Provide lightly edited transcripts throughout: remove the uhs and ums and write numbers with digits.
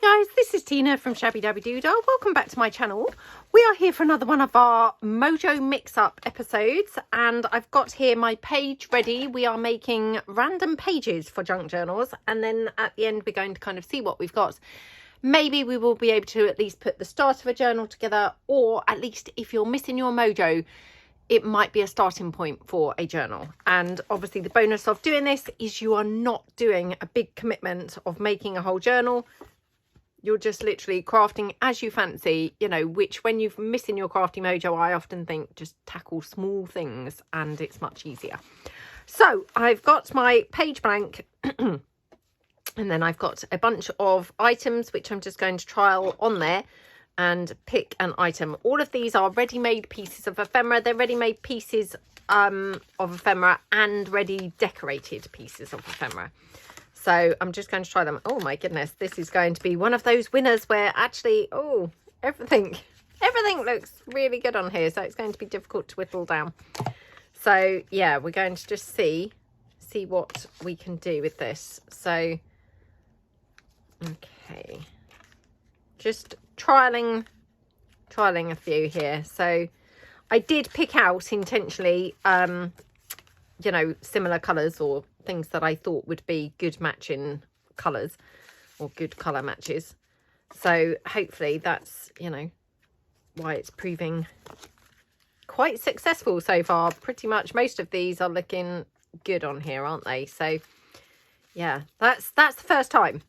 Hi guys, this is Tina from Shabbydabbydoodah. Welcome back to my channel. We are here for another one of our Mojo mix-up episodes, and I've got here my page ready. We are making random pages for junk journals, and then at the end we're going to kind of see what we've got. Maybe we will be able to at least put the start of a journal together, or at least if you're missing your Mojo, it might be a starting point for a journal. And obviously the bonus of doing this is you are not doing a big commitment of making a whole journal. You're just literally crafting as you fancy, you know, which when you're missing your crafty mojo, I often think just tackle small things and it's much easier. So I've got my page blank and then I've got a bunch of items which I'm just going to trial on there and pick an item. All of these are ready-made pieces of ephemera. They're ready-made pieces of ephemera and ready decorated pieces of ephemera. So I'm just going to try them. Oh my goodness, this is going to be one of those winners where actually, oh, everything looks really good on here. So it's going to be difficult to whittle down. So yeah, we're going to just see what we can do with this. So, okay, just trialing a few here. So I did pick out intentionally, you know, similar colours or things that I thought would be good matching colours or good colour matches. So hopefully that's, you know, why it's proving quite successful so far. Pretty much most of these are looking good on here, aren't they? So yeah, that's the first time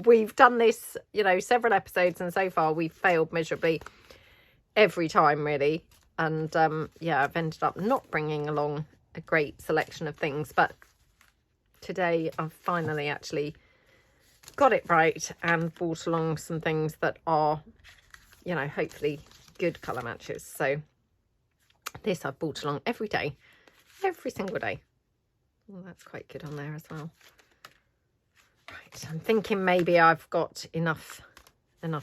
we've done this, you know, several episodes, and so far we've failed miserably every time really. And yeah, I've ended up not bringing along a great selection of things, but today I've finally actually got it right and brought along some things that are, you know, hopefully good colour matches. So this I've brought along every day, every single day. Well, that's quite good on there as well. Right, I'm thinking maybe I've got enough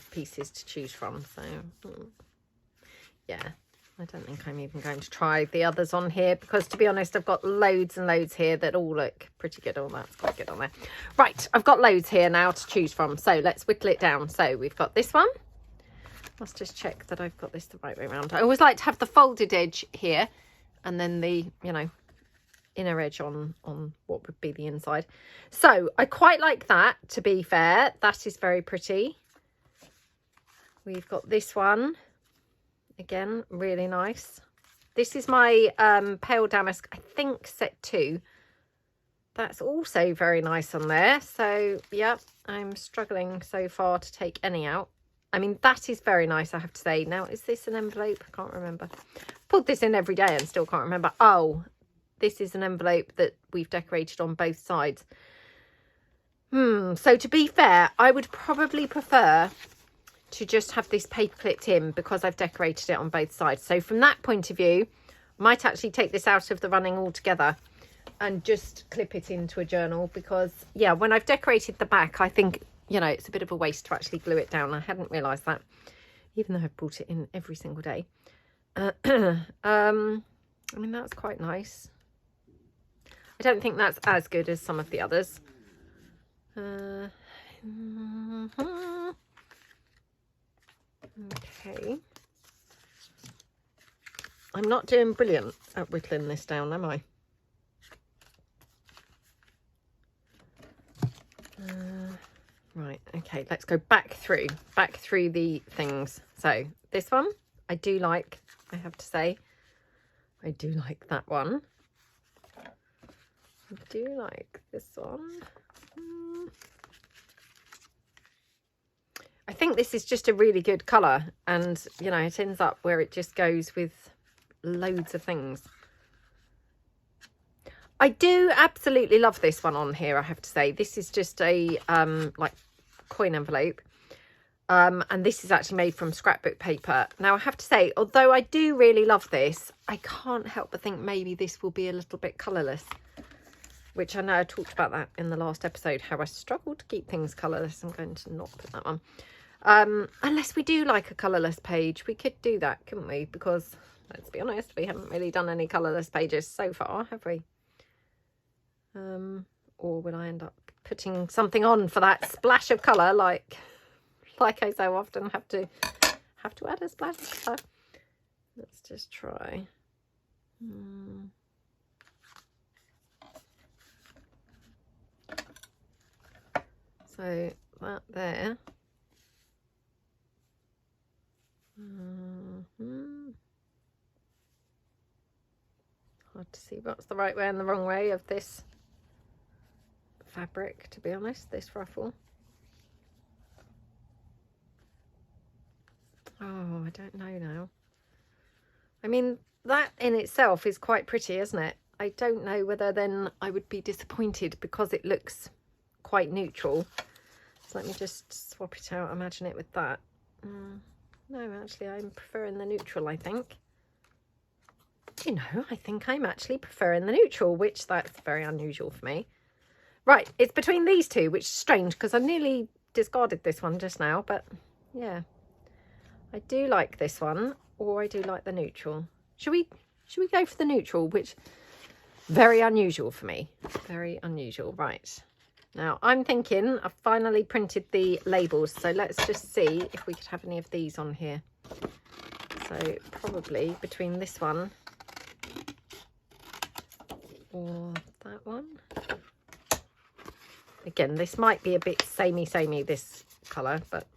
pieces to choose from. So yeah, I don't think I'm even going to try the others on here because, to be honest, I've got loads and loads here that all look pretty good. Oh, that's quite good on there. Right, I've got loads here now to choose from. So let's whittle it down. So we've got this one. Let's just check that I've got this the right way around. I always like to have the folded edge here and then the, you know, inner edge on what would be the inside. So I quite like that, to be fair. That is very pretty. We've got this one. Again, really nice. This is my pale damask, I think set 2. That's also very nice on there. So yeah, I'm struggling so far to take any out. I mean, that is very nice, I have to say. Now, is this an envelope? I can't remember. Put this in every day and still can't remember. Oh, this is an envelope that we've decorated on both sides. So to be fair, I would probably prefer to just have this paper clipped in because I've decorated it on both sides. So from that point of view, I might actually take this out of the running altogether and just clip it into a journal because, yeah, when I've decorated the back, I think, you know, it's a bit of a waste to actually glue it down. I hadn't realised that, even though I've brought it in every single day. I mean, that's quite nice. I don't think that's as good as some of the others. Okay. I'm not doing brilliant at whittling this down, am I? Right, okay, let's go back through the things. So this one, I do like, I have to say. I do like that one. I do like this one. I think this is just a really good colour, and you know, it ends up where it just goes with loads of things. I do absolutely love this one on here, I have to say. This is just a like coin envelope, and this is actually made from scrapbook paper. Now I have to say, although I do really love this, I can't help but think maybe this will be a little bit colourless, which I know I talked about that in the last episode, how I struggle to keep things colourless. I'm going to not put that one. Unless we do like a colourless page, we could do that, couldn't we? Because let's be honest, we haven't really done any colourless pages so far, have we? Or will I end up putting something on for that splash of colour, like like I so often have to add a splash of colour. Let's just try. So that there. Hard to see what's the right way and the wrong way of this fabric, to be honest, this ruffle. Oh, I don't know now. I mean, that in itself is quite pretty, isn't it? I don't know whether then I would be disappointed because it looks quite neutral. So let me just swap it out, imagine it with that. No, actually, I'm preferring the neutral, I think. You know, I think I'm actually preferring the neutral, which that's very unusual for me. Right, it's between these two, which is strange because I nearly discarded this one just now, but yeah. I do like this one, or I do like the neutral. Should we go for the neutral, which very unusual for me. Very unusual. Right. Now I'm thinking I've finally printed the labels, so let's just see if we could have any of these on here. So probably between this one or that one. Again, this might be a bit samey, this colour, but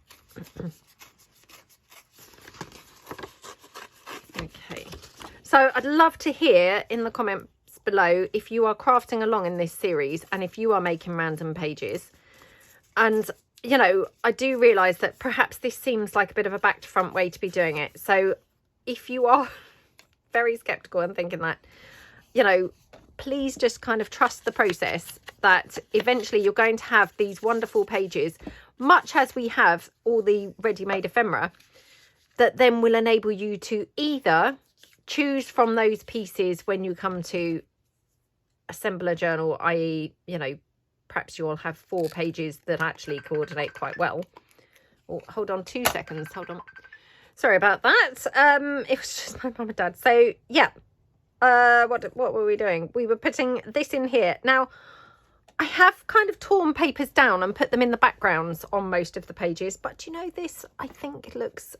okay. So I'd love to hear in the comments below if you are crafting along in this series and if you are making random pages. And, you know, I do realise that perhaps this seems like a bit of a back to front way to be doing it. So if you are very sceptical and thinking that, you know, please just kind of trust the process that eventually you're going to have these wonderful pages, much as we have all the ready-made ephemera, that then will enable you to either choose from those pieces when you come to assemble a journal, i.e., you know, perhaps you'll have 4 pages that actually coordinate quite well. Oh, hold on 2 seconds. Hold on. Sorry about that. It was just my mum and dad. So, yeah. What were we doing? We were putting this in here. Now, I have kind of torn papers down and put them in the backgrounds on most of the pages. But, you know, this, I think, looks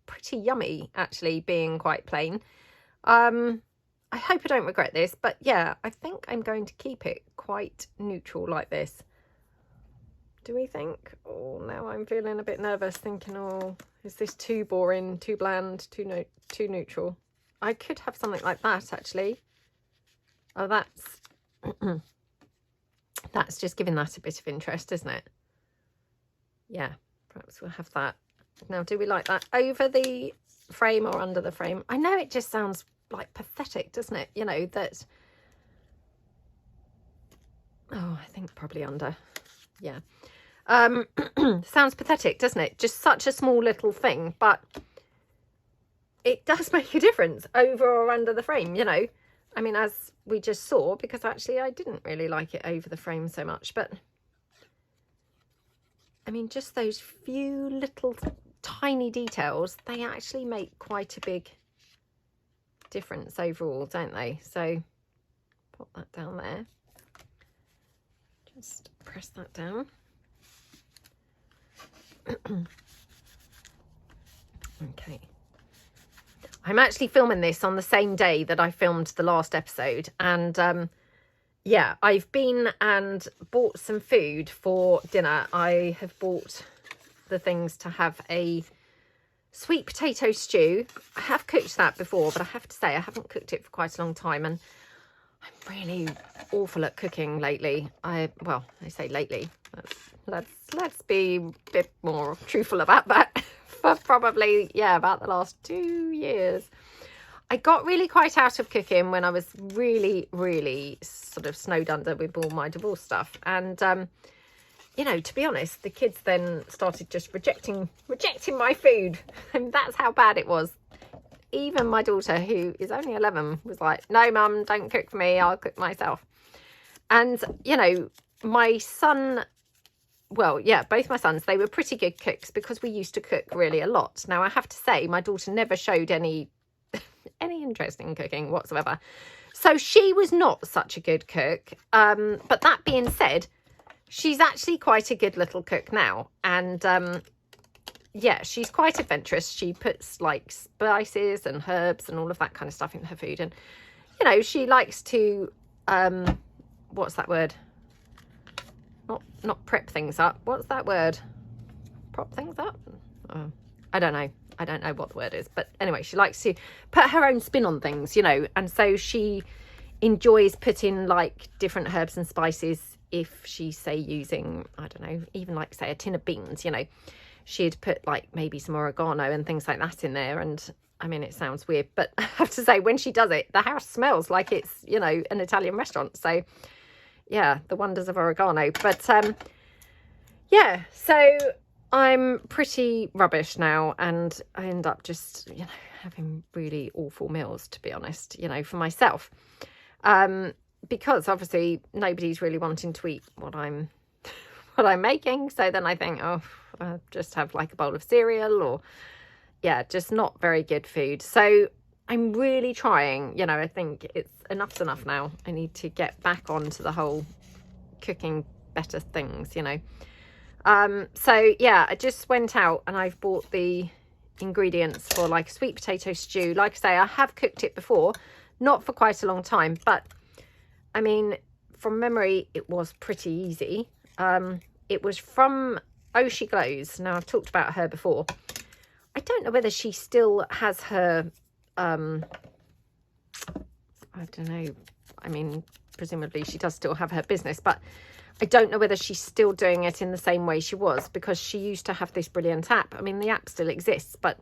pretty yummy, actually, being quite plain. I hope I don't regret this. But, yeah, I think I'm going to keep it quite neutral like this. Do we think? Oh, now I'm feeling a bit nervous, thinking, oh, is this too boring, too bland, too neutral? I could have something like that, actually. Oh, that's that's just giving that a bit of interest, isn't it? Yeah, perhaps we'll have that. Now, do we like that over the frame or under the frame? I know it just sounds like pathetic, doesn't it? You know, that... Oh, I think probably under. Yeah. Sounds pathetic, doesn't it? Just such a small little thing, but... it does make a difference over or under the frame, you know. I mean, as we just saw, because actually I didn't really like it over the frame so much. But, I mean, just those few little tiny details, they actually make quite a big difference overall, don't they? So, pop that down there. Just press that down. Okay. I'm actually filming this on the same day that I filmed the last episode. And yeah, I've been and bought some food for dinner. I have bought the things to have a sweet potato stew. I have cooked that before, but I have to say I haven't cooked it for quite a long time. And I'm really awful at cooking lately. Well, I say lately. Let's be a bit more truthful about that. For probably, yeah, about the last 2 years. I got really quite out of cooking when I was really, really sort of snowed under with all my divorce stuff. And, you know, to be honest, the kids then started just rejecting my food. And that's how bad it was. Even my daughter, who is only 11, was like, no, Mum, don't cook for me. I'll cook myself. And, you know, my son... well, yeah, both my sons, they were pretty good cooks because we used to cook really a lot. Now, I have to say, my daughter never showed any interest in cooking whatsoever. So she was not such a good cook. But that being said, she's actually quite a good little cook now. And yeah, she's quite adventurous. She puts like spices and herbs and all of that kind of stuff in her food. And, you know, she likes to, what's that word? Not prep things up. What's that word? Prop things up? Oh, I don't know. I don't know what the word is. But anyway, she likes to put her own spin on things, you know. And so she enjoys putting like different herbs and spices. If she's, say, using, I don't know, even like, say, a tin of beans, you know, she'd put like maybe some oregano and things like that in there. And I mean, it sounds weird, but I have to say, when she does it, the house smells like it's, you know, an Italian restaurant. So yeah, the wonders of oregano. But yeah, so I'm pretty rubbish now, and I end up just, you know, having really awful meals, to be honest, you know, for myself. Because obviously nobody's really wanting to eat what I'm making. So then I think, oh, I'll just have like a bowl of cereal, or yeah, just not very good food. So I'm really trying, you know, I think enough's enough now. I need to get back onto the whole cooking better things, you know. So yeah, I just went out and I've bought the ingredients for like a sweet potato stew. Like I say, I have cooked it before, not for quite a long time, but I mean, from memory, it was pretty easy. It was from Oh She Glows. Now, I've talked about her before. I don't know whether she still has her, I don't know. I mean, presumably she does still have her business, but I don't know whether she's still doing it in the same way she was, because she used to have this brilliant app. I mean, the app still exists, but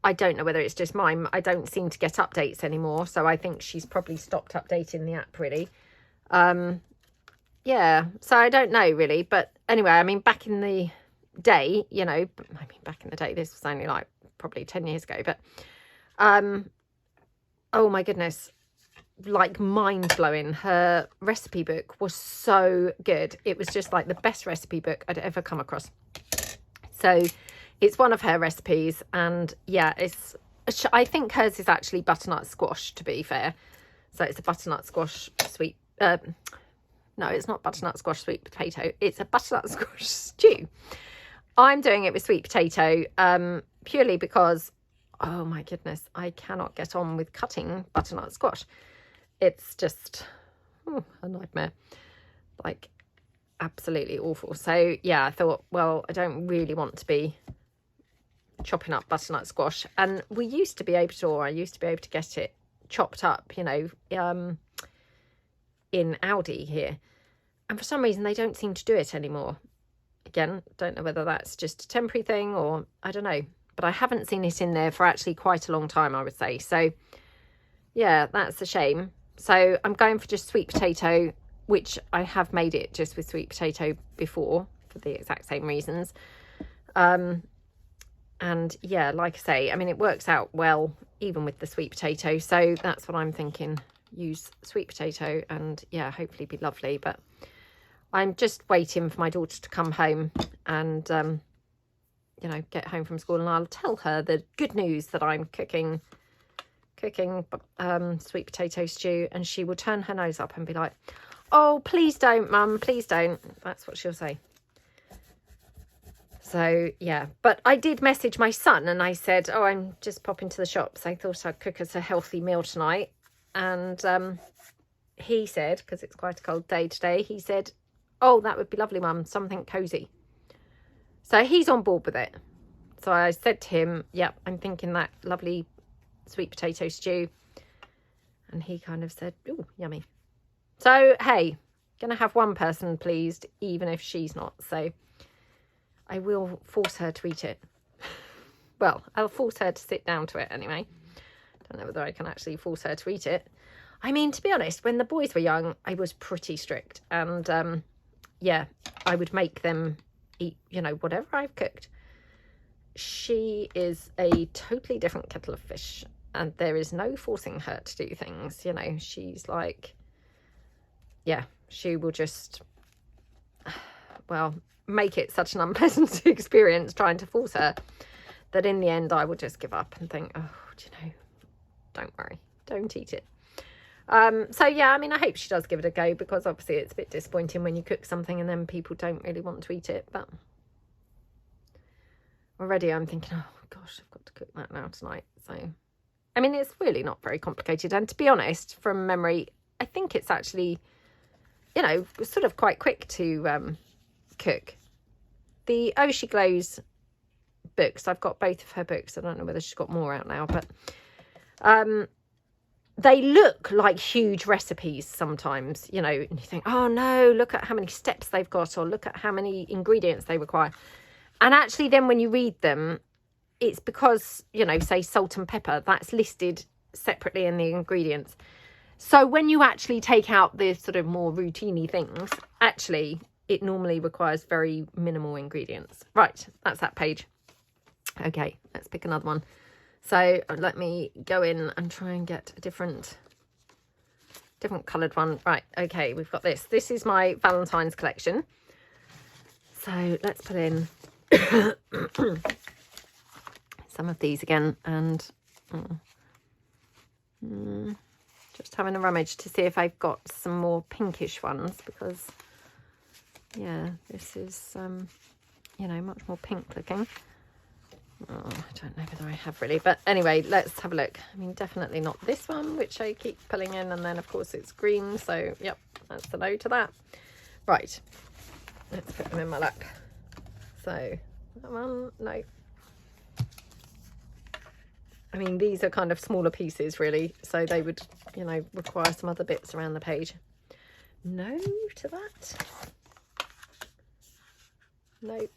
I don't know whether it's just mine. I don't seem to get updates anymore, so I think she's probably stopped updating the app, really. Yeah, so I don't know, really. But anyway, I mean, back in the day, you know, this was only like probably 10 years ago, but oh my goodness, like mind-blowing. Her recipe book was so good. It was just like the best recipe book I'd ever come across. So it's one of her recipes, and yeah, I think hers is actually butternut squash, to be fair. So it's a butternut squash sweet, no, it's not butternut squash sweet potato. It's a butternut squash stew. I'm doing it with sweet potato purely because, oh my goodness, I cannot get on with cutting butternut squash. It's just a nightmare, like absolutely awful. So yeah, I thought, well, I don't really want to be chopping up butternut squash. And I used to be able to get it chopped up, you know, in Aldi here. And for some reason, they don't seem to do it anymore. Again, don't know whether that's just a temporary thing or I don't know. But I haven't seen it in there for actually quite a long time, I would say. So yeah, that's a shame. So I'm going for just sweet potato, which I have made it just with sweet potato before for the exact same reasons. And yeah, like I say, I mean, it works out well even with the sweet potato. So that's what I'm thinking. Use sweet potato and yeah, hopefully be lovely. But I'm just waiting for my daughter to come home and, you know, get home from school, and I'll tell her the good news that I'm cooking sweet potato stew, and she will turn her nose up and be like, oh, please don't, Mum, please don't. That's what she'll say. So yeah, but I did message my son and I said, oh, I'm just popping to the shops. I thought I'd cook us a healthy meal tonight. And he said, because it's quite a cold day today, he said, oh, that would be lovely, Mum, something cozy. So he's on board with it. So I said to him, yep, I'm thinking that lovely sweet potato stew. And he kind of said, oh, yummy. So, hey, gonna have one person pleased, even if she's not. So I will force her to eat it. Well, I'll force her to sit down to it anyway. Don't know whether I can actually force her to eat it. I mean, to be honest, when the boys were young, I was pretty strict. And yeah, I would make them eat, you know, whatever I've cooked. She is a totally different kettle of fish, and there is no forcing her to do things. You know, she's like, yeah, she will just, well, make it such an unpleasant experience trying to force her that in the end I will just give up and think, oh, do you know, don't worry, don't eat it. So yeah, I mean, I hope she does give it a go, because obviously it's a bit disappointing when you cook something and then people don't really want to eat it. But already I'm thinking, oh gosh, I've got to cook that now tonight. So, I mean, it's really not very complicated. And to be honest, from memory, I think it's actually, you know, sort of quite quick to cook. The Oh She Glows books, I've got both of her books. I don't know whether she's got more out now, but they look like huge recipes sometimes, you know, and you think, oh no, look at how many steps they've got, or look at how many ingredients they require. And actually then when you read them, it's because, you know, say salt and pepper, that's listed separately in the ingredients. So when you actually take out the sort of more routine-y things, actually it normally requires very minimal ingredients. Right, that's that page. Okay, let's pick another one. So let me go in and try and get a different coloured one. Right, okay, we've got this. This is my Valentine's collection. So let's put in some of these again, and just having a rummage to see if I've got some more pinkish ones, because yeah, this is you know, much more pink looking. Oh, I don't know whether I have really, but anyway, let's have a look. I mean, definitely not this one, which I keep pulling in, and then of course it's green, so yep, that's a no to that. Right, let's put them in my lap. So that one, no. I mean, these are kind of smaller pieces really, so they would, you know, require some other bits around the page. No to that. Nope.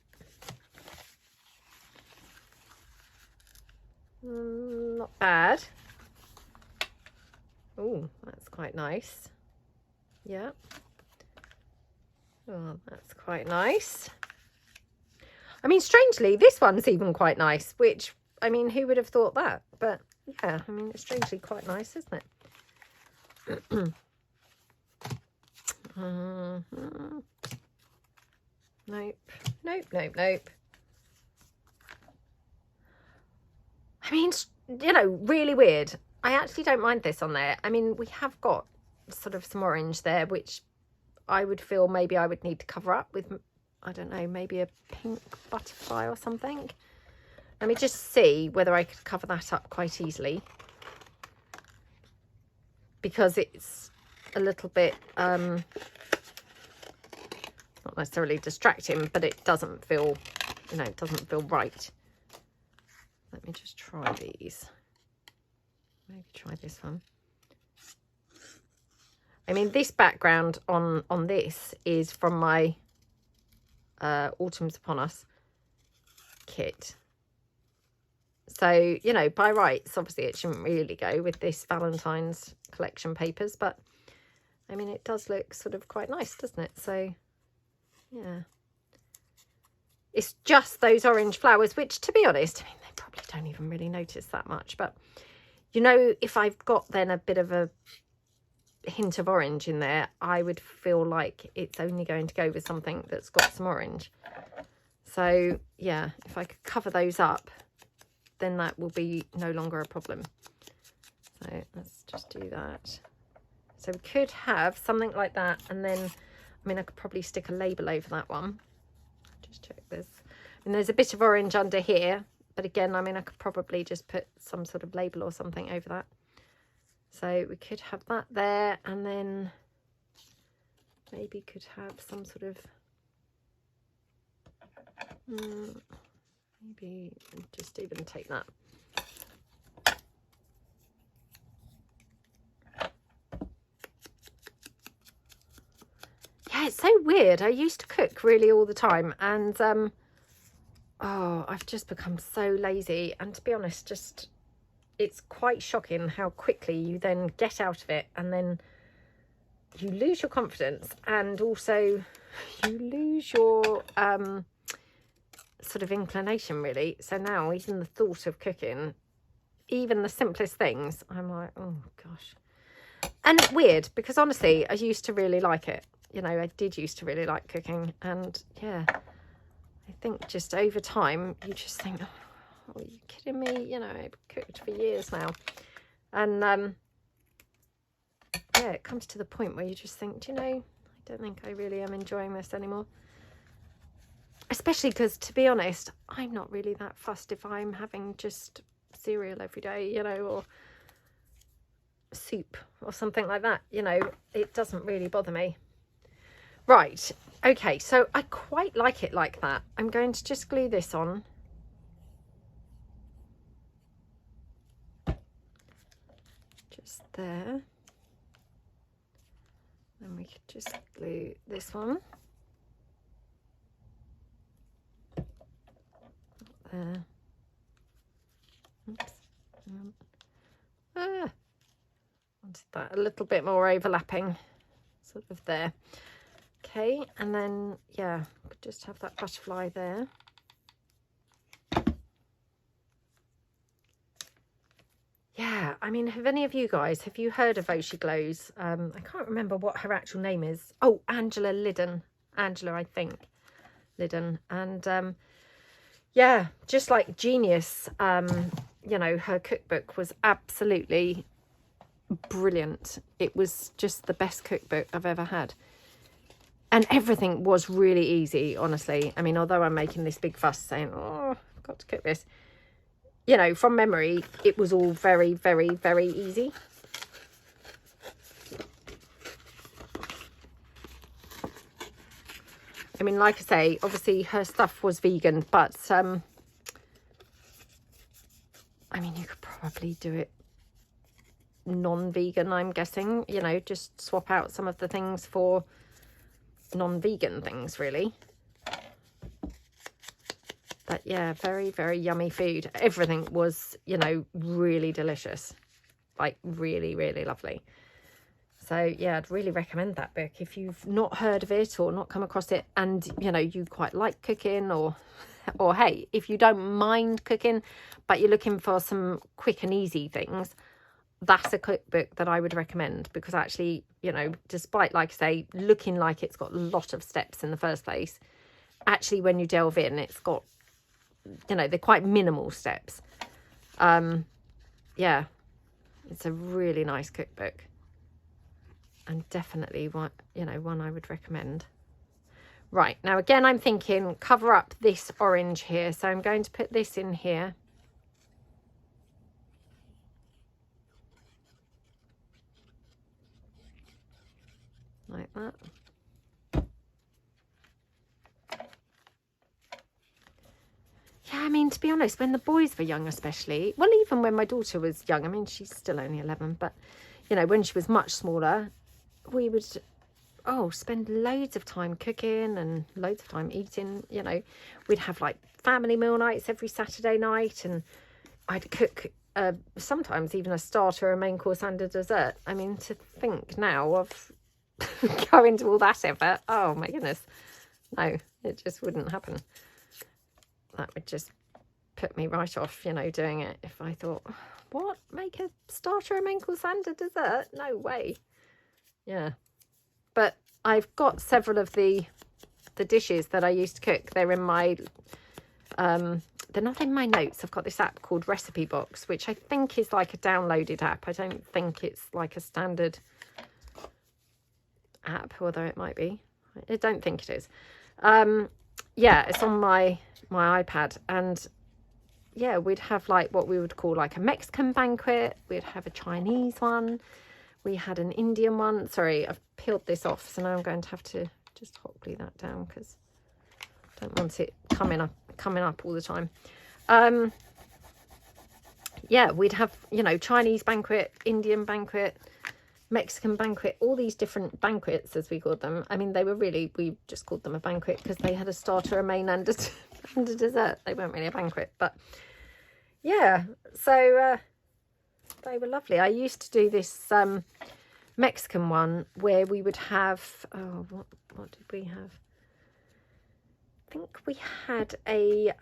Not bad. Oh, that's quite nice. Yeah. Oh, that's quite nice. I mean, strangely, this one's even quite nice, which, I mean, who would have thought that? But yeah, I mean, it's strangely quite nice, isn't it? Nope. Nope, nope, nope. I mean, you know, really weird. I actually don't mind this on there. I mean, we have got sort of some orange there, which I would feel maybe I would need to cover up with, I don't know, maybe a pink butterfly or something. Let me just see whether I could cover that up quite easily, because it's a little bit, not necessarily distracting, but it doesn't feel, you know, it doesn't feel right. Let me just try these. Maybe try this one. I mean, this background on this is from my Autumn's Upon Us kit. So, you know, by rights, obviously it shouldn't really go with this Valentine's collection papers, but I mean, it does look sort of quite nice, doesn't it? So, yeah. It's just those orange flowers, which, to be honest, I mean, they probably don't even really notice that much. But, you know, if I've got then a bit of a hint of orange in there, I would feel like it's only going to go with something that's got some orange. So, yeah, if I could cover those up, then that will be no longer a problem. So let's just do that. So we could have something like that, and then, I mean, I could probably stick a label over that one. Just check this. And there's a bit of orange under here, but again, I mean, I could probably just put some sort of label or something over that. So we could have that there, and then maybe could have some sort of, maybe just even take that. Yeah, it's so weird. I used to cook really all the time, and oh, I've just become so lazy. And to be honest, just it's quite shocking how quickly you then get out of it, and then you lose your confidence, and also you lose your sort of inclination, really. So now even the thought of cooking, even the simplest things, I'm like, oh gosh. And it's weird, because honestly, I used to really like it. You know, I did used to really like cooking, and yeah, I think just over time you just think, oh, are you kidding me? You know, I've cooked for years now, and yeah, it comes to the point where you just think, do you know, I don't think I really am enjoying this anymore. especially because, to be honest, I'm not really that fussed if I'm having just cereal every day, you know, or soup or something like that. You know, it doesn't really bother me. Right, okay, so I quite like it like that. I'm going to just glue this on. Just there. Then we could just glue this one. There. Oops. Wanted that a little bit more overlapping, sort of there. Okay, and then, yeah, could just have that butterfly there. Yeah, I mean, have any of you guys, have you heard of Oshi Glows? I can't remember what her actual name is. Oh, Angela Liddon. Angela, I think. Liddon. And, yeah, just like genius. You know, her cookbook was absolutely brilliant. It was just the best cookbook I've ever had. And everything was really easy, honestly. I mean, although I'm making this big fuss saying, oh, I've got to cook this. You know, from memory, it was all very, very, very easy. I mean, like I say, obviously her stuff was vegan, but I mean, you could probably do it non-vegan, I'm guessing. You know, just swap out some of the things for non-vegan things, really. But yeah, very, very yummy food. Everything was, you know, really delicious. Like really, really lovely. So yeah, I'd really recommend that book if you've not heard of it or not come across it, and you know, you quite like cooking, or hey, if you don't mind cooking but you're looking for some quick and easy things, that's a cookbook that I would recommend, because actually, you know, despite, like I say, looking like it's got a lot of steps in the first place, actually when you delve in, it's got, you know, they're quite minimal steps. Yeah, it's a really nice cookbook, and definitely one, you know, one I would recommend. Right, now again, I'm thinking cover up this orange here, so I'm going to put this in here. Like that. Yeah, I mean, to be honest, when the boys were young especially, well, even when my daughter was young, I mean, she's still only 11, but, you know, when she was much smaller, we would, spend loads of time cooking and loads of time eating. You know, we'd have, like, family meal nights every Saturday night, and I'd cook sometimes even a starter, a main course and a dessert. I mean, to think now of going to all that effort, oh, my goodness. No, it just wouldn't happen. That would just put me right off, you know, doing it. If I thought, what, make a starter, a main course and a dessert? No way. Yeah, but I've got several of the dishes that I used to cook. They're in my they're not in my notes. I've got this app called Recipe Box, which I think is like a downloaded app. I don't think it's like a standard app, although it might be. I don't think it is. Yeah, it's on my iPad, and yeah, we'd have like what we would call like a Mexican banquet. We'd have a Chinese one. We had an Indian one. Sorry, I've peeled this off, so now I'm going to have to just hot glue that down because I don't want it coming up all the time. Yeah, we'd have, you know, Chinese banquet, Indian banquet, Mexican banquet, all these different banquets, as we called them. I mean, they were really, we just called them a banquet because they had a starter, a main and a dessert. They weren't really a banquet, but yeah, so they were lovely. I used to do this Mexican one where we would have, what did we have? I think we had a,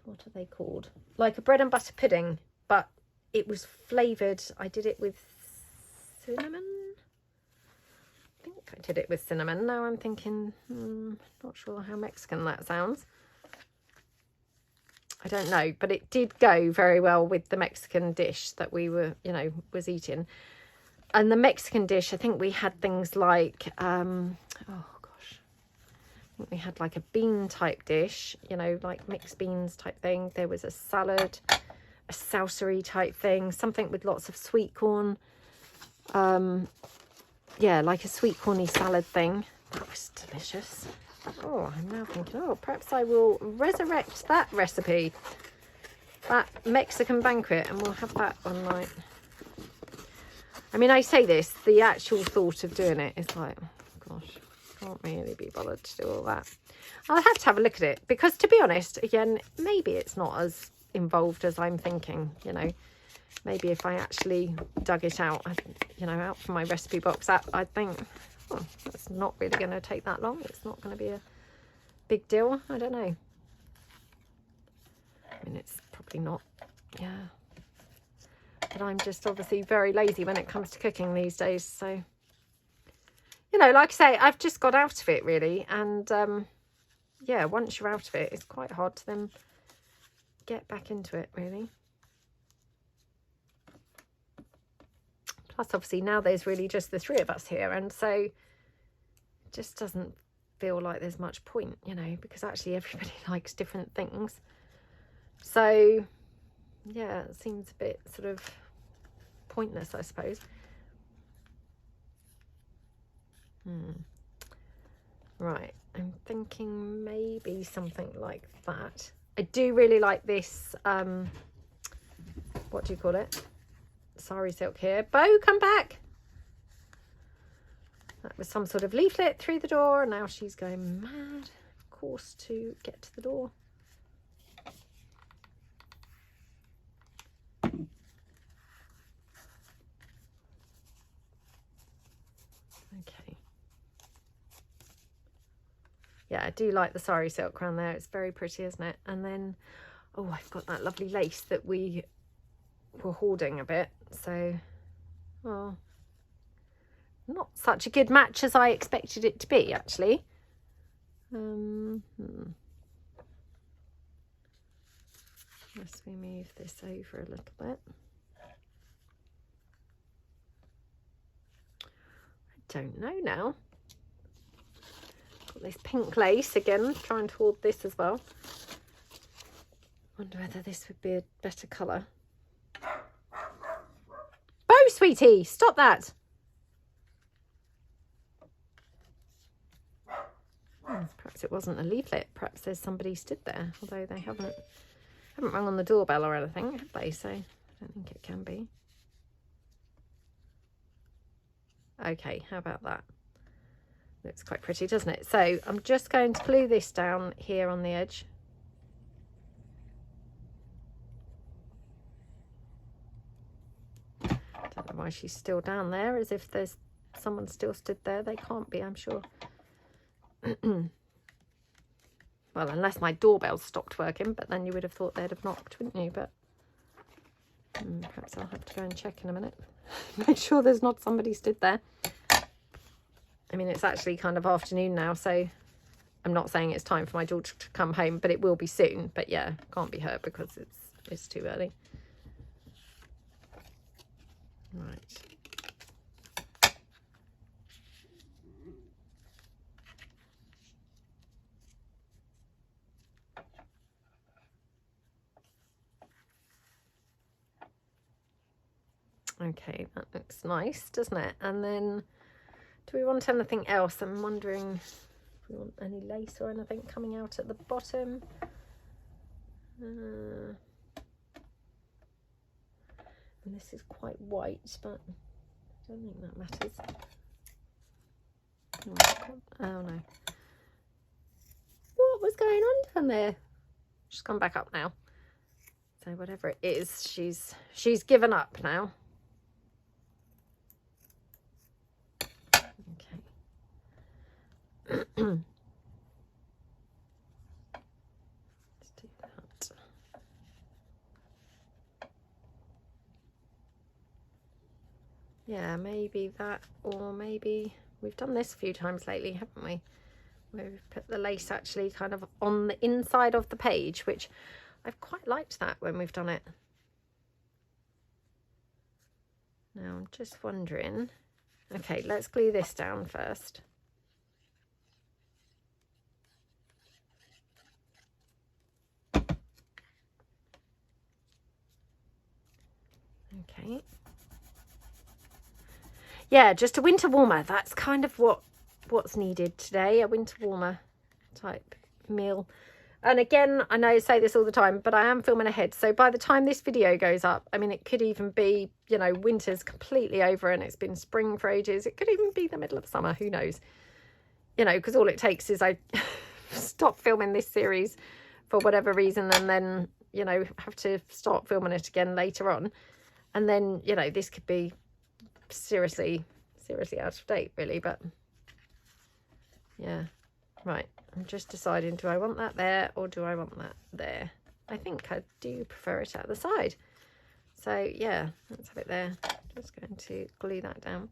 what are they called? Like a bread and butter pudding, but it was flavoured. I did it with cinnamon. I think I did it with cinnamon. Now I'm thinking, not sure how Mexican that sounds. I don't know, but it did go very well with the Mexican dish that we were, you know, was eating. And the Mexican dish, I think we had things like, We had like a bean type dish, you know, like mixed beans type thing. There was a salad, a saucery type thing, something with lots of sweet corn. Yeah, like a sweet corny salad thing. That was delicious. Oh, I'm now thinking, oh, perhaps I will resurrect that recipe, that Mexican banquet, and we'll have that one night. I mean, I say this, the actual thought of doing it is like, oh gosh, can't really be bothered to do all that. I'll have to have a look at it, because to be honest, again, maybe it's not as involved as I'm thinking, you know. Maybe if I actually dug it out, you know, out from my recipe box, I'd think, oh, that's not really going to take that long. It's not going to be a big deal. I don't know. I mean, it's probably not, yeah. But I'm just obviously very lazy when it comes to cooking these days. So, you know, like I say, I've just got out of it really. And, yeah, once you're out of it, it's quite hard to then get back into it really. Plus, obviously, now there's really just the three of us here. And so it just doesn't feel like there's much point, you know, because actually everybody likes different things. So, yeah, it seems a bit sort of pointless, I suppose. Right, I'm thinking maybe something like that. I do really like this, what do you call it? Sari silk here. Bo, come back. That was some sort of leaflet through the door, and now she's going mad, of course, to get to the door. Okay. Yeah, I do like the sari silk around there. It's very pretty, isn't it? And then, oh, I've got that lovely lace that we were hoarding a bit. So, well, not such a good match as I expected it to be, actually. Let's we move this over a little bit. I don't know now. Got this pink lace again, trying to hoard this as well. Wonder whether this would be a better colour. Bo, sweetie, stop that. Perhaps it wasn't a leaflet. Perhaps there's somebody stood there, although they haven't rung on the doorbell or anything, have they? So I don't think it can be. Okay, how about that? Looks quite pretty, doesn't it? So I'm just going to glue this down here on the edge. Don't know why she's still down there, as if there's someone still stood there. They can't be, I'm sure. Well, unless my doorbell stopped working, but then you would have thought they'd have knocked, wouldn't you? But perhaps I'll have to go and check in a minute. Make sure there's not somebody stood there. I mean, it's actually kind of afternoon now, so I'm not saying it's time for my daughter to come home, but it will be soon. But yeah, can't be her because it's too early. Right. Okay, that looks nice, doesn't it? And then, do we want anything else? I'm wondering if we want any lace or anything coming out at the bottom. And this is quite white, but I don't think that matters. Oh no. What was going on down there? She's gone back up now. So whatever it is, she's given up now. Okay. Let's do that. Yeah, maybe that, or maybe we've done this a few times lately, haven't we? We've put the lace actually kind of on the inside of the page, which I've quite liked that when we've done it. Now I'm just wondering, okay, let's glue this down first. Okay. Yeah, just a winter warmer. That's kind of what's needed today, a winter warmer type meal. And again, I know I say this all the time, but I am filming ahead. So by the time this video goes up, I mean, it could even be, you know, winter's completely over and it's been spring for ages. It could even be the middle of summer. Who knows? You know, because all it takes is I stop filming this series for whatever reason and then, you know, have to start filming it again later on. And then, you know, this could be seriously out of date, really. But yeah, right. I'm just deciding, do I want that there or do I want that there? I think I do prefer it at the side. So yeah, let's have it there. Just going to glue that down.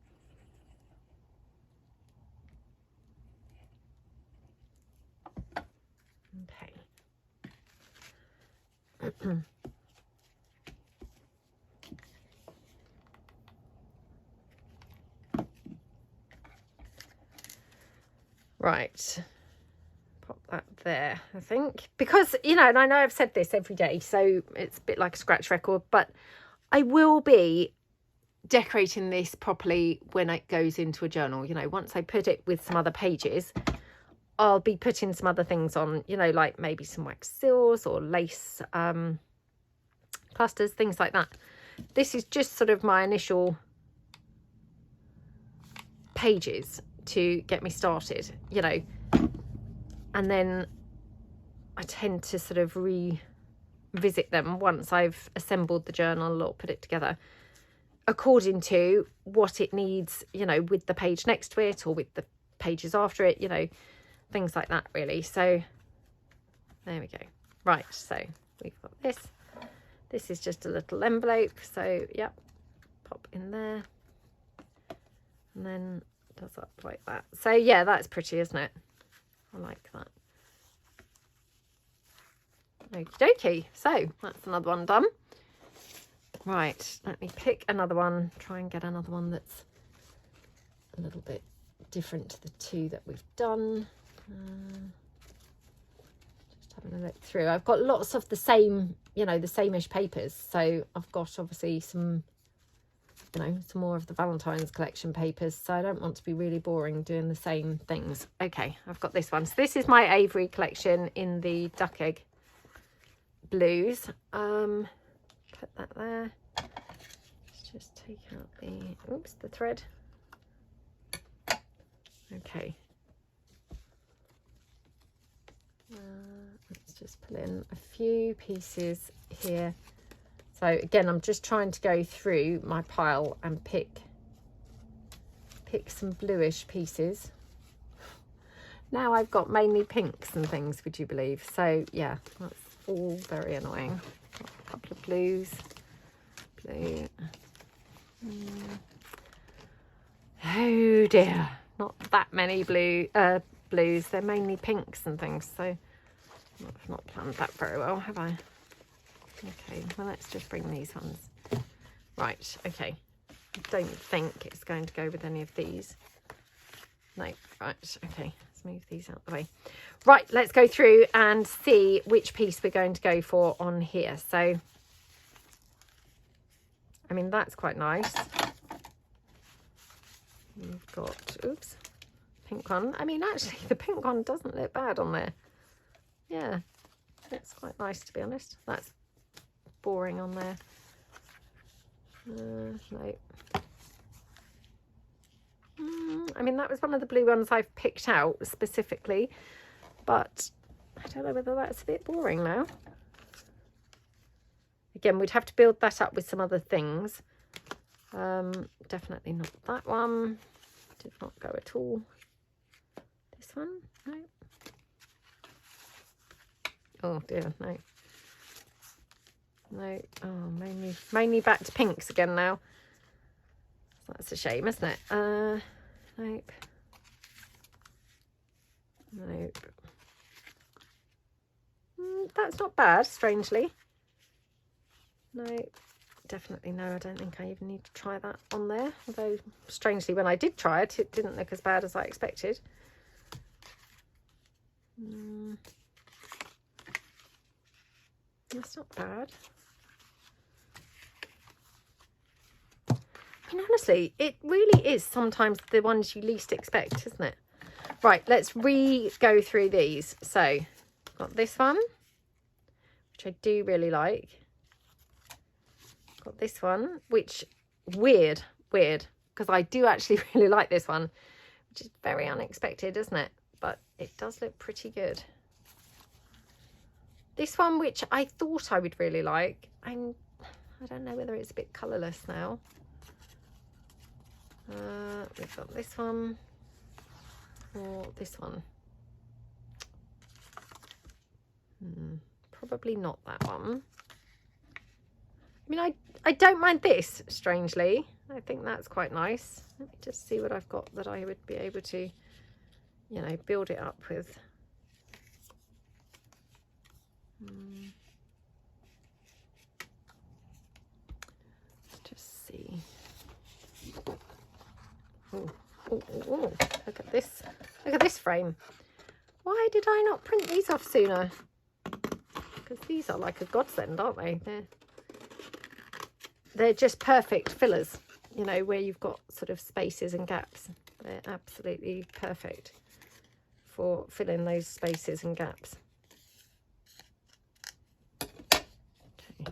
Okay. Right. Pop that there, I think, because, you know, and I know I've said this every day, so it's a bit like a scratch record, but I will be decorating this properly when it goes into a journal. You know, once I put it with some other pages, I'll be putting some other things on, you know, like maybe some wax seals or lace clusters, things like that. This is just sort of my initial pages to get me started, you know, and then I tend to sort of revisit them once I've assembled the journal or put it together according to what it needs, you know, with the page next to it or with the pages after it, you know, things like that, really. So there we go. Right, so we've got this. This is just a little envelope, so yep, pop in there and then does up like that. So yeah, that's pretty, isn't it? I like that. Okie dokie. So that's another one done. Right, let me pick another one. Try and get another one that's a little bit different to the two that we've done. Just having a look through. I've got lots of the same, you know, the same-ish papers. So I've got obviously some, you know, some more of the Valentine's collection papers, so I don't want to be really boring doing the same things. Okay, I've got this one. So this is my Avery collection in the duck egg blues. Put that there. Let's just take out the thread. Okay. Let's just pull in a few pieces here. So again, I'm just trying to go through my pile and pick some bluish pieces. Now I've got mainly pinks and things, would you believe? So yeah, that's all very annoying. Got a couple of blues. Blue. Oh dear, not that many blues. They're mainly pinks and things. So I've not planned that very well, have I? Okay, well, let's just bring these ones. Right, okay. I don't think it's going to go with any of these. No, right, okay. Let's move these out of the way. Right, let's go through and see which piece we're going to go for on here. So, I mean, that's quite nice. We've got, oops, pink one. I mean, actually, the pink one doesn't look bad on there. Yeah, it's quite nice, to be honest. That's boring on there. No. I mean, that was one of the blue ones I've picked out specifically, but I don't know whether that's a bit boring now. Again, we'd have to build that up with some other things. Definitely not that one. Did not go at all. This one? No. Oh dear, no. No, oh, mainly back to pinks again now. That's a shame, isn't it? Nope. Nope. That's not bad, strangely. No, definitely no. I don't think I even need to try that on there. Although, strangely, when I did try it, it didn't look as bad as I expected. That's not bad. mean, honestly, it really is sometimes the ones you least expect, isn't it? Right, let's go through these. So, got this one, which I do really like. Got this one, which, weird, because I do actually really like this one, which is very unexpected, isn't it? But it does look pretty good. This one, which I thought I would really like, I don't know whether it's a bit colourless now. We've got this one or this one. Probably not that one. I mean, I don't mind this, strangely. I think that's quite nice. Let me just see what I've got that I would be able to, you know, build it up with. Let's just see. Oh, look at this. Look at this frame. Why did I not print these off sooner? Because these are like a godsend, aren't they? They're just perfect fillers, you know, where you've got sort of spaces and gaps. They're absolutely perfect for filling those spaces and gaps. Okay.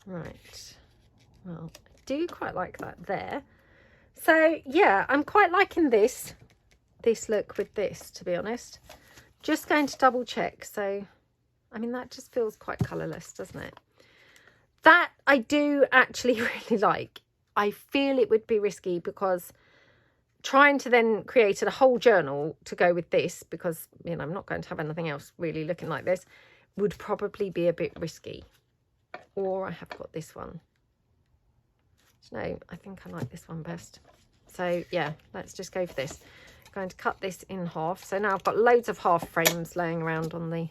Right, well, I do quite like that there. So yeah, I'm quite liking this look with this, to be honest. Just going to double check. So I mean, that just feels quite colourless, doesn't it? That I do actually really like. I feel it would be risky because trying to then create a whole journal to go with this, because, you know, I'm not going to have anything else really looking like this, would probably be a bit risky. Or I have got this one. No, I think I like this one best. So yeah, let's just go for this. I'm going to cut this in half. So now I've got loads of half frames laying around on the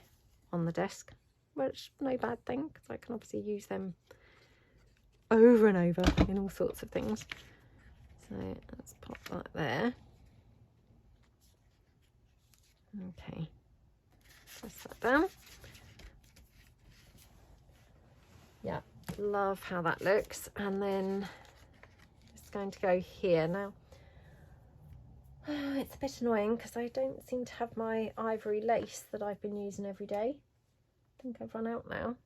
desk, which no bad thing, because I can obviously use them over and over in all sorts of things. So let's pop that there. Okay, press that down. Yeah, love how that looks. And then it's going to go here now. It's a bit annoying because I don't seem to have my ivory lace that I've been using every day. I think I've run out now.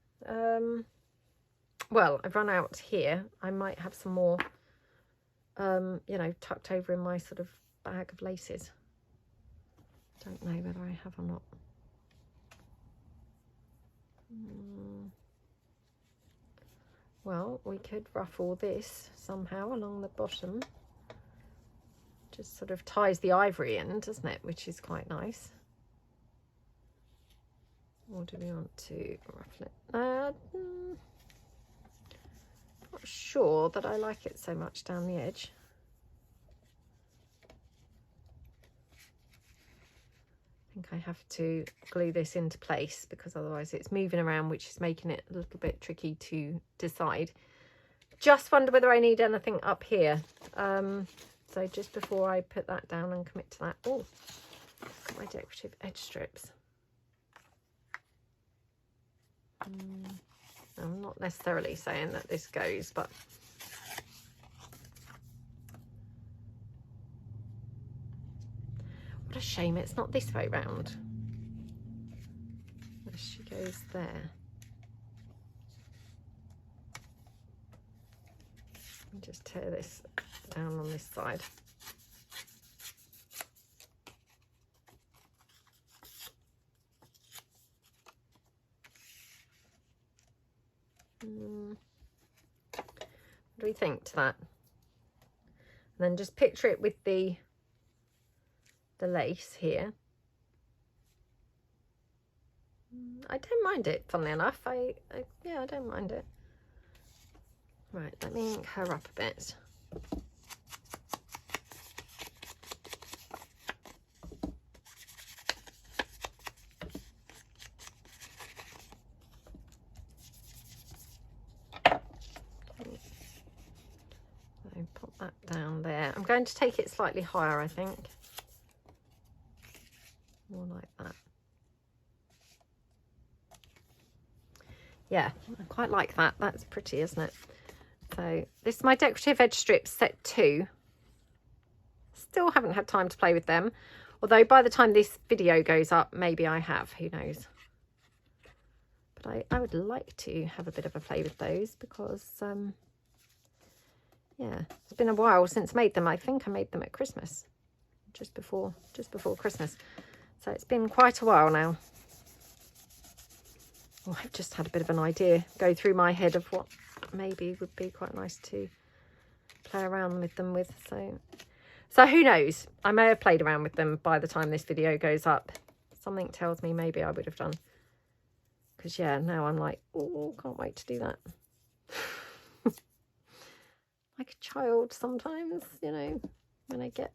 Well, I've run out here. I might have some more, you know, tucked over in my sort of bag of laces. Don't know whether I have or not. Well, we could ruffle this somehow along the bottom. Just sort of ties the ivory in, doesn't it? Which is quite nice. Or do we want to ruffle it? Not sure that I like it so much down the edge. I think I have to glue this into place because otherwise it's moving around, which is making it a little bit tricky to decide. Just wonder whether I need anything up here. So just before I put that down and commit to that. Oh, got my decorative edge strips. I'm not necessarily saying that this goes, but what a shame it's not this way round. There she goes there. And just tear this down on this side. What do we think to that? And then just picture it with the lace here. I don't mind it, funnily enough. Yeah, I don't mind it. Right, let me ink her up a bit. going to take it slightly higher, I think. More like that. Yeah, I quite like that. That's pretty, isn't it? So this is my decorative edge strips set 2. Still haven't had time to play with them. Although by the time this video goes up, maybe I have. Who knows? But I would like to have a bit of a play with those because, yeah, it's been a while since I made them. I think I made them at Christmas, just before Christmas. So it's been quite a while now. Well, I've just had a bit of an idea go through my head of what maybe would be quite nice to play around with them with. So who knows? I may have played around with them by the time this video goes up. Something tells me maybe I would have done. Because, yeah, now I'm like, oh, can't wait to do that. Like a child sometimes, you know, when I get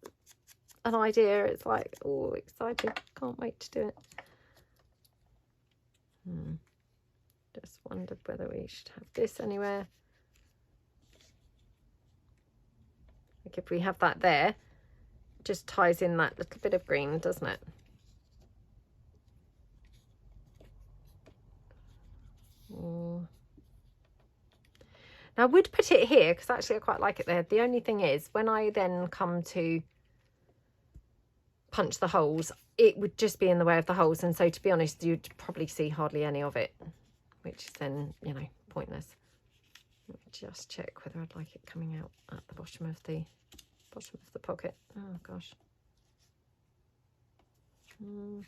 an idea, it's like, oh, excited. Can't wait to do it. Just wondered whether we should have this anywhere. Like if we have that there, it just ties in that little bit of green, doesn't it? Now I would put it here because actually I quite like it there. The only thing is when I then come to punch the holes, it would just be in the way of the holes, and so to be honest you'd probably see hardly any of it, which is then, you know, pointless. Let me just check whether I'd like it coming out at the bottom of the pocket. Oh gosh. No.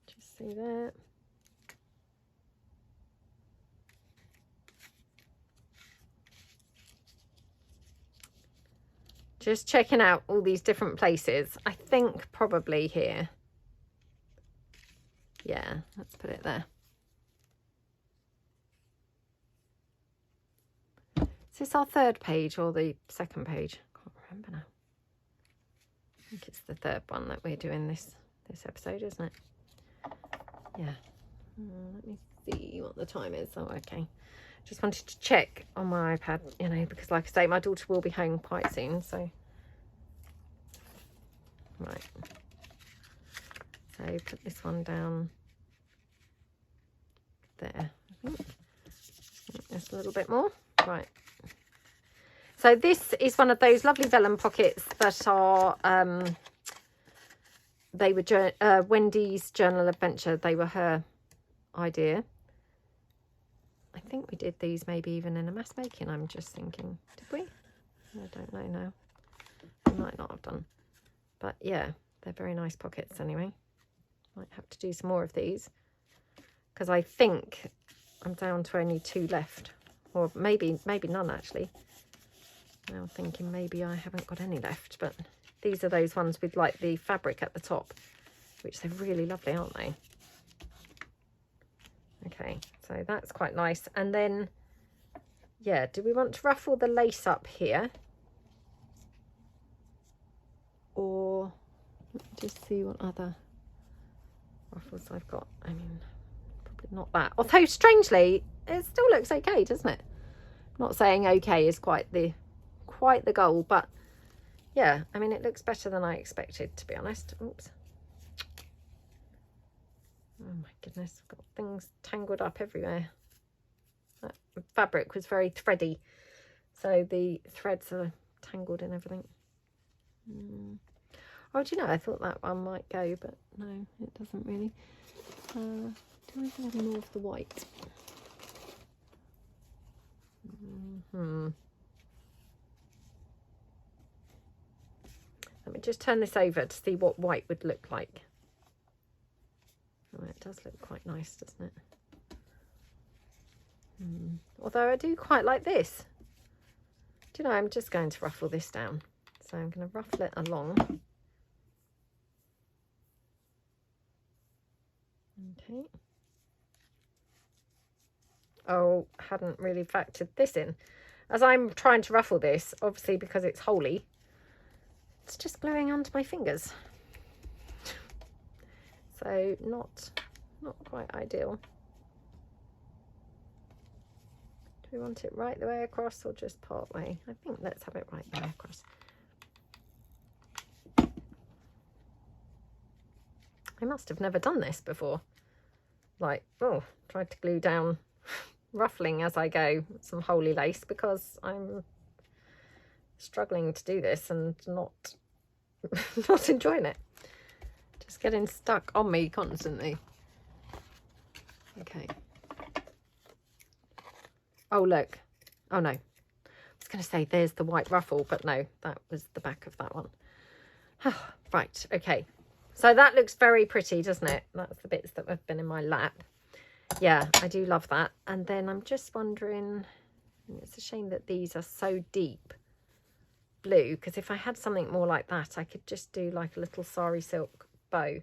Just see there. Just checking out all these different places. I think probably here. Yeah, let's put it there. Is this our 3rd page or the 2nd page? I can't remember now. I think it's the 3rd one that we're doing this episode, isn't it? Yeah. Let me see what the time is. Oh, okay. Just wanted to check on my iPad, you know, because like I say, my daughter will be home quite soon, so. Right. So put this one down there, I think. Just a little bit more. Right. So this is one of those lovely vellum pockets that are, they were Wendy's Journal Adventure. They were her idea. I think we did these maybe even in a mass making, I'm just thinking. Did we? I don't know now. We might not have done. But yeah, they're very nice pockets anyway. Might have to do some more of these. Because I think I'm down to only 2 left. Or maybe none actually. Now I'm thinking maybe I haven't got any left. But these are those ones with like the fabric at the top. Which they're really lovely, aren't they? Okay, so that's quite nice. And then, yeah, do we want to ruffle the lace up here? Or let me just see what other ruffles I've got. I mean, probably not that. Although, strangely, it still looks okay, doesn't it? I'm not saying okay is quite the goal, but yeah, I mean, it looks better than I expected, to be honest. Oops. Oh my goodness, I've got things tangled up everywhere. That fabric was very thready, so the threads are tangled in everything. Oh, do you know, I thought that one might go, but no, it doesn't really. Do I have any more of the white? Let me just turn this over to see what white would look like. Oh, it does look quite nice, doesn't it? Although I do quite like this. Do you know, I'm just going to ruffle this down. So I'm going to ruffle it along. Okay. Oh, hadn't really factored this in. As I'm trying to ruffle this, obviously because it's holy, it's just gluing onto my fingers. So not quite ideal. Do Do we want it right the way across or just part way? I think let's have it right the way across. I must have never done this before. Like, oh, tried to glue down, ruffling as I go, some holy lace, because I'm struggling to do this and not not enjoying it. Just getting stuck on me constantly. Okay. Oh, look. Oh, no. I was going to say there's the white ruffle, but no, that was the back of that one. Right, okay. So that looks very pretty, doesn't it? That's the bits that have been in my lap. Yeah, I do love that. And then I'm just wondering, it's a shame that these are so deep blue, because if I had something more like that, I could just do like a little sari silk bow.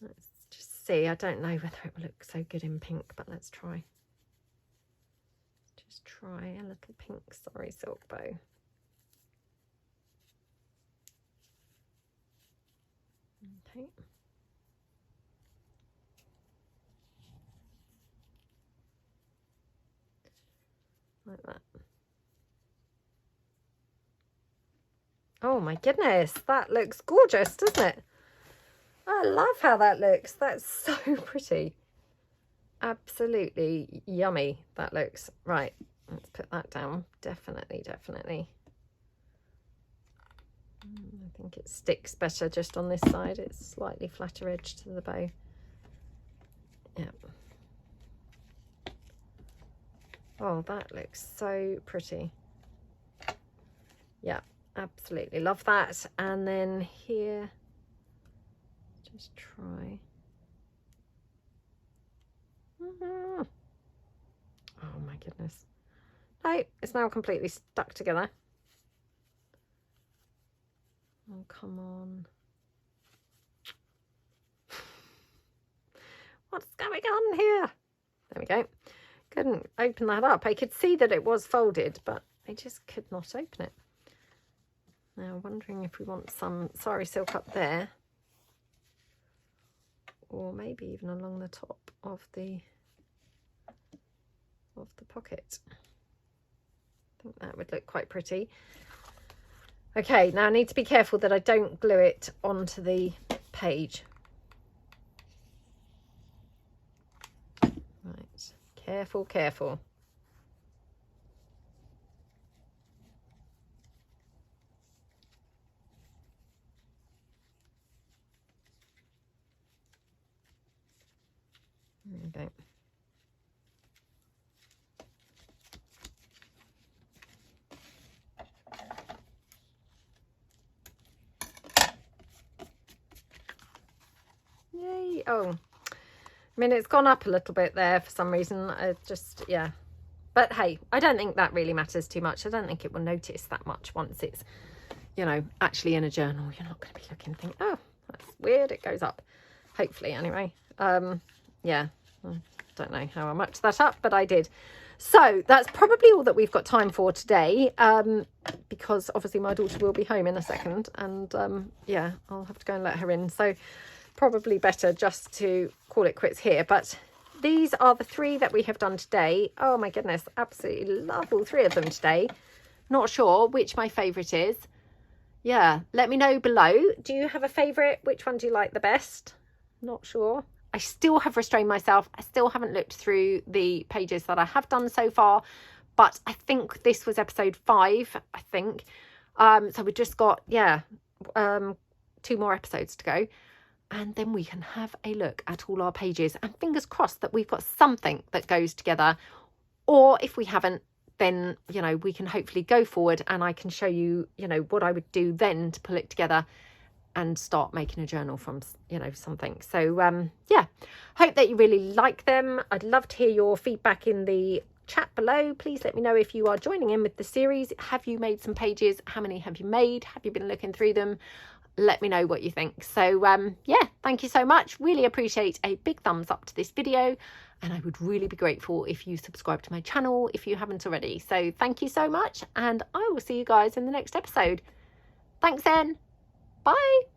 Let's just see. I don't know whether it will look so good in pink, but let's try. Just try a little pink sari silk bow. Okay. Like that. Oh my goodness, that looks gorgeous, doesn't it? I love how that looks. That's so pretty. Absolutely yummy that looks. Right, let's put that down. Definitely, definitely. I think it sticks better just on this side. It's slightly flatter edge to the bow. Yeah. Oh, that looks so pretty. Yeah, absolutely love that. And then here, just try. Oh my goodness. No, it's now completely stuck together. Oh, come on. What's going on here? There we go. Couldn't open that up. I could see that it was folded, but I just could not open it. Now, wondering if we want some sari silk up there, or maybe even along the top of the pocket. I think that would look quite pretty. Okay, now I need to be careful that I don't glue it onto the page. Right, careful, careful. There we go. Yay. Oh, I mean, it's gone up a little bit there for some reason. I just, yeah. But hey, I don't think that really matters too much. I don't think it will notice that much once it's, you know, actually in a journal. You're not going to be looking and think, oh, that's weird. It goes up. Hopefully, anyway. Yeah, I don't know how I mucked that up, but I did. So that's probably all that we've got time for today, because obviously my daughter will be home in a second, and yeah, I'll have to go and let her in. So probably better just to call it quits here. But these are the 3 that we have done today. Oh my goodness, absolutely love all 3 of them today. Not sure which my favourite is. Yeah, let me know below. Do you have a favourite? Which one do you like the best? Not sure. I still have restrained myself. I still haven't looked through the pages that I have done so far, but I think this was episode 5, I think. So we've just got, yeah, 2 more episodes to go. And then we can have a look at all our pages, and fingers crossed that we've got something that goes together. Or if we haven't, then, you know, we can hopefully go forward and I can show you, you know, what I would do then to pull it together and start making a journal from, you know, something. So yeah, hope that you really like them. I'd love to hear your feedback in the chat below. Please let me know if you are joining in with the series. Have you made some pages? How many have you made? Have you been looking through them? Let me know what you think. So yeah, thank you so much. Really appreciate a big thumbs up to this video, and I would really be grateful if you subscribe to my channel if you haven't already. So thank you so much, and I will see you guys in the next episode. Thanks then. Bye.